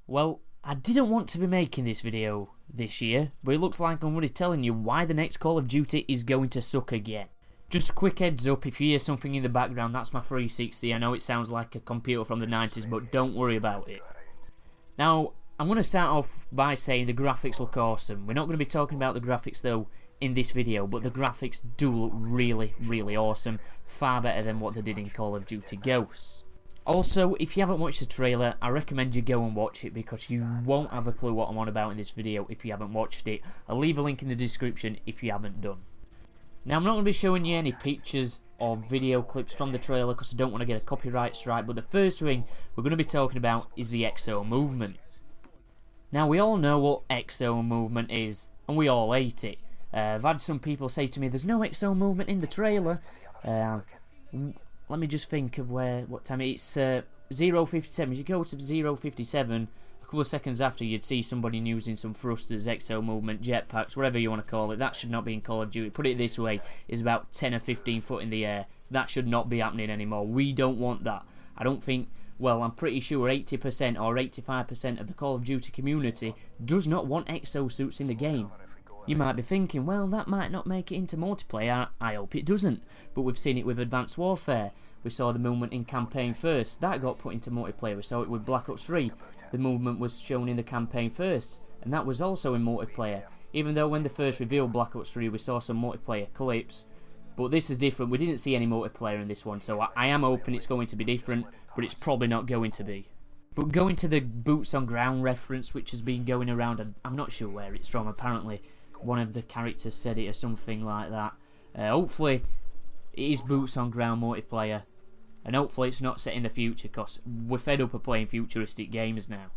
Well, I didn't want to be making this video this year, but it looks like I'm already telling you why the next Call of Duty is going to suck again. Just a quick heads up, if you hear something in the background, that's my 360. I know it sounds like a computer from the 90s, but don't worry about it. Now, I'm going to start off by saying the graphics look awesome. We're not going to be talking about the graphics though in this video, but the graphics do look really, really awesome. Far better than what they did in Call of Duty Ghosts. Also, if you haven't watched the trailer, I recommend you go and watch it because you won't have a clue what I'm on about in this video if you haven't watched it. I'll leave a link in the description if you haven't done. Now, I'm not going to be showing you any pictures or video clips from the trailer because I don't want to get a copyright strike, but the first thing we're going to be talking about is the XO movement. Now, we all know what XO movement is, and we all hate it. I've had some people say to me, there's no XO movement in the trailer. Let me just think of what time it's 0:57. If you go to 0:57, a couple of seconds after, you'd see somebody using some thrusters, XO movement, jetpacks, whatever you want to call it. That should not be in Call of Duty. Put it this way, is about 10 or 15 foot in the air. That should not be happening anymore. We don't want that. I don't think, well, I'm pretty sure 80% or 85% of the Call of Duty community does not want XO suits in the game. You might be thinking, well, that might not make it into multiplayer. I hope it doesn't. But we've seen it with Advanced Warfare. We saw the movement in campaign first. That got put into multiplayer. We saw it with Black Ops 3. The movement was shown in the campaign first. And that was also in multiplayer. Even though when they first revealed Black Ops 3, we saw some multiplayer clips. But this is different. We didn't see any multiplayer in this one. So I am hoping it's going to be different. But it's probably not going to be. But going to the boots on ground reference, which has been going around, I'm not sure where it's from. Apparently one of the characters said it or something like that. Hopefully it is boots on ground multiplayer, and hopefully it's not set in the future because we're fed up of playing futuristic games now.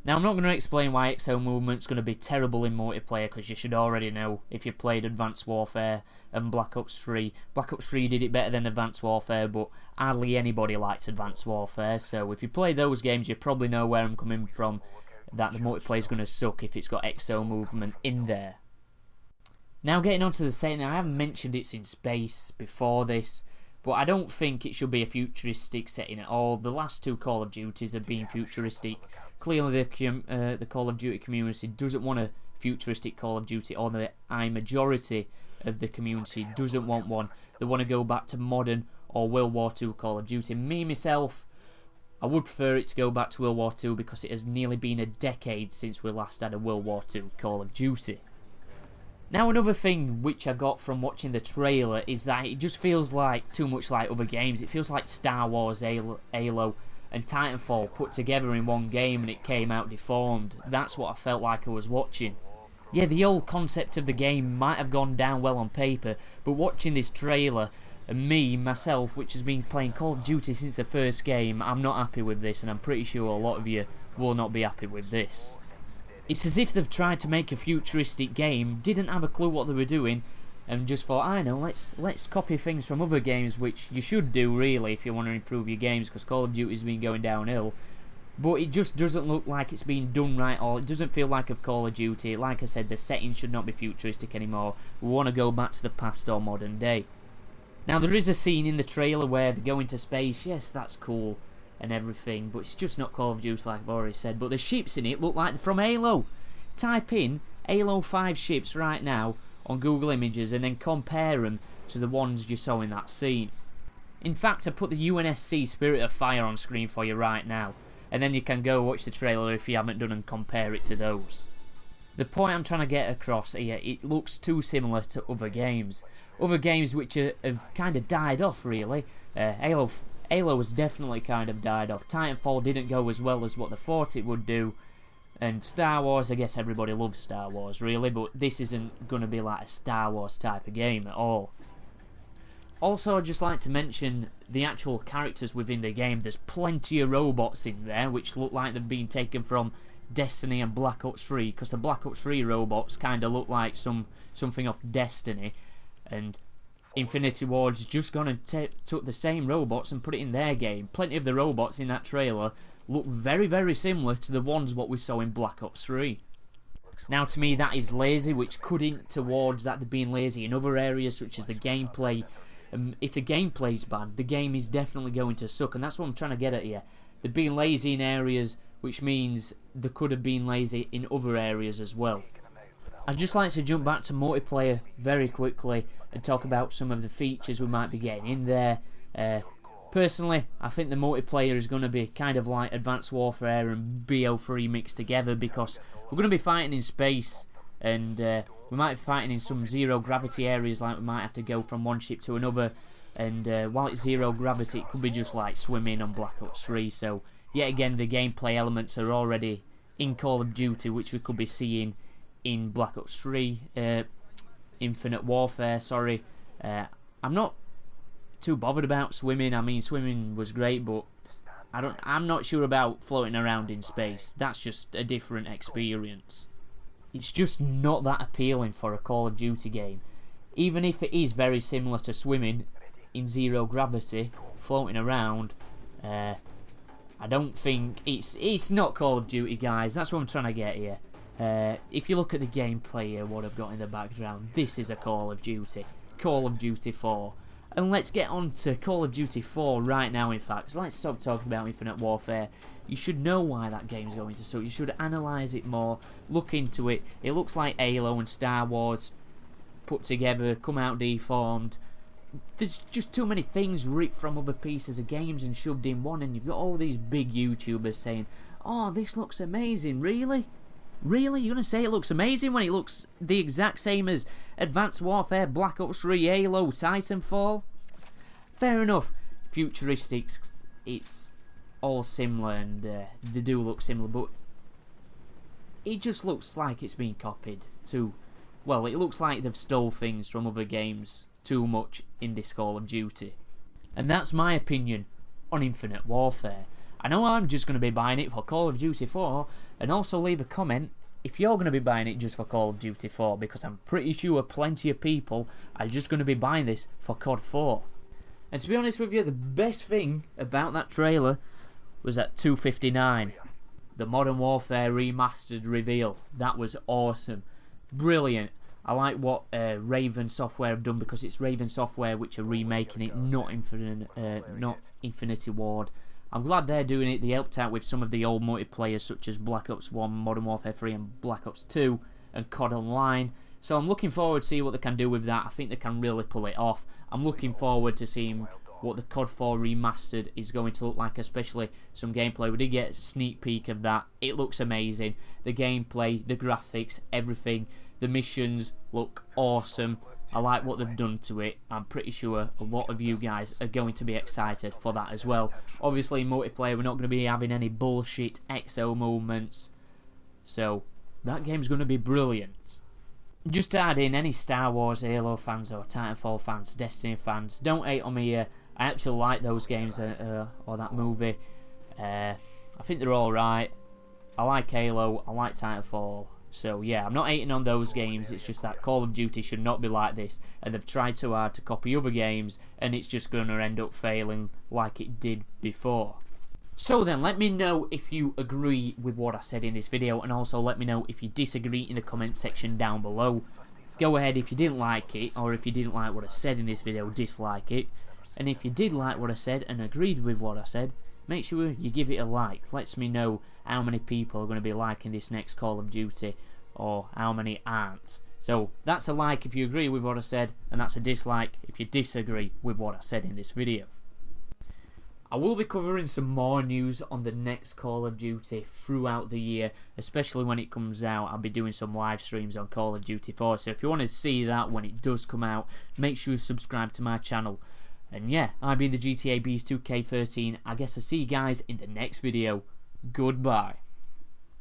Now, I'm not going to explain why XO movement's going to be terrible in multiplayer because you should already know if you played Advanced Warfare and Black Ops 3. Black Ops 3 did it better than Advanced Warfare, but hardly anybody liked Advanced Warfare, so if you play those games you probably know where I'm coming from, that the multiplayer is going to suck if it's got XO movement in there. Now, getting onto the setting, I haven't mentioned it's in space before this, but I don't think it should be a futuristic setting at all. The last two Call of Duties have been futuristic. Clearly the Call of Duty community doesn't want a futuristic Call of Duty, or the majority of the community doesn't want one. They want to go back to modern or World War II Call of Duty. Me, myself, I would prefer it to go back to World War II because it has nearly been a decade since we last had a World War II Call of Duty. Now, another thing which I got from watching the trailer is that it just feels like too much like other games. It feels like Star Wars, Halo and Titanfall put together in one game and it came out deformed. That's what I felt like I was watching. Yeah, the old concept of the game might have gone down well on paper, but watching this trailer, and myself, which has been playing Call of Duty since the first game, I'm not happy with this, and I'm pretty sure a lot of you will not be happy with this. It's as if they've tried to make a futuristic game, didn't have a clue what they were doing, and just thought, I know, let's copy things from other games, which you should do really if you want to improve your games, because Call of Duty's been going downhill. But it just doesn't look like it's been done right, or it doesn't feel like a Call of Duty. Like I said, the setting should not be futuristic anymore. We want to go back to the past or modern day. Now, there is a scene in the trailer where they go into space. Yes, that's cool and everything, but it's just not Call of Duty like I've already said. But the ships in it look like they're from Halo. Type in Halo 5 ships right now on Google Images and then compare them to the ones you saw in that scene. In fact, I put the UNSC Spirit of Fire on screen for you right now, and then you can go watch the trailer if you haven't done and compare it to those. The point I'm trying to get across here, it looks too similar to other games. Other games which have kind of died off, really. Halo has definitely kind of died off. Titanfall didn't go as well as what they thought it would do. And Star Wars, I guess everybody loves Star Wars, really, but this isn't going to be like a Star Wars type of game at all. Also, I'd just like to mention the actual characters within the game. There's plenty of robots in there, which look like they've been taken from Destiny and Black Ops 3, because the Black Ops 3 robots kind of look like something off Destiny, and Infinity Ward's just gone and took the same robots and put it in their game. Plenty of the robots in that trailer look very, very similar to the ones what we saw in Black Ops 3. Now, to me, that is lazy, which could hint towards that they've been lazy in other areas, such as the gameplay. If the gameplay's bad, the game is definitely going to suck, and that's what I'm trying to get at here. they've been lazy in areas, which means they could have been lazy in other areas as well. I'd just like to jump back to multiplayer very quickly and talk about some of the features we might be getting in there. Personally, I think the multiplayer is going to be kind of like Advanced Warfare and BO3 mixed together, because we're going to be fighting in space, and we might be fighting in some zero gravity areas, like we might have to go from one ship to another, and while it's zero gravity it could be just like swimming on Black Ops 3, so yet again the gameplay elements are already in Call of Duty, which we could be seeing in Black Ops 3, Infinite Warfare, sorry. I'm not too bothered about swimming. I mean, swimming was great, but I'm not sure about floating around in space. That's just a different experience. It's just not that appealing for a Call of Duty game. Even if it is very similar to swimming in zero gravity, floating around, I don't think it's not Call of Duty, guys. That's what I'm trying to get here. If you look at the gameplay here, what I've got in the background, this is a Call of Duty. Call of Duty 4. And let's get on to Call of Duty 4 right now, in fact. So let's stop talking about Infinite Warfare. You should know why that game's going to suck. You should analyse it more, look into it. It looks like Halo and Star Wars put together, come out deformed. There's just too many things ripped from other pieces of games and shoved in one, and you've got all these big YouTubers saying, "Oh, this looks amazing." Really? Really? You're going to say it looks amazing when it looks the exact same as Advanced Warfare, Black Ops 3, Halo, Titanfall? Fair enough. Futuristics, it's all similar, and they do look similar, but it just looks like it's been copied too. Well, it looks like they've stole things from other games too much in this Call of Duty. And that's my opinion on Infinite Warfare. I know I'm just going to be buying it for Call of Duty 4, and also leave a comment if you're going to be buying it just for Call of Duty 4, because I'm pretty sure plenty of people are just going to be buying this for COD 4. And to be honest with you, the best thing about that trailer was at 2:59, the Modern Warfare Remastered reveal. That was awesome. Brilliant. I like what Raven Software have done, because it's Raven Software which are remaking it, not Infinity Ward. I'm glad they're doing it. They helped out with some of the old multiplayers such as Black Ops 1, Modern Warfare 3 and Black Ops 2 and COD Online. So I'm looking forward to see what they can do with that. I think they can really pull it off. I'm looking forward to seeing what the COD 4 Remastered is going to look like, especially some gameplay. We did get a sneak peek of that. It looks amazing. The gameplay, the graphics, everything. The missions look awesome. I like what they've done to it. I'm pretty sure a lot of you guys are going to be excited for that as well. Obviously in multiplayer we're not going to be having any bullshit XO movements, so that game's going to be brilliant. Just to add in, any Star Wars, Halo fans or Titanfall fans, Destiny fans, don't hate on me here. I actually like those games or that movie. I think they're alright. I like Halo, I like Titanfall. So yeah, I'm not hating on those games, it's just that Call of Duty should not be like this, and they've tried too hard to copy other games, and it's just going to end up failing like it did before. So then, let me know if you agree with what I said in this video, and also let me know if you disagree in the comment section down below. Go ahead if you didn't like it, or if you didn't like what I said in this video, dislike it. And if you did like what I said and agreed with what I said, make sure you give it a like. Lets me know how many people are going to be liking this next Call of Duty, or how many aren't. So that's a like if you agree with what I said, and that's a dislike if you disagree with what I said in this video. I will be covering some more news on the next Call of Duty throughout the year, especially when it comes out. I'll be doing some live streams on Call of Duty 4, so if you want to see that when it does come out, make sure you subscribe to my channel. And yeah, I've been the GTA Beast 2K13. I guess I'll see you guys in the next video. Goodbye.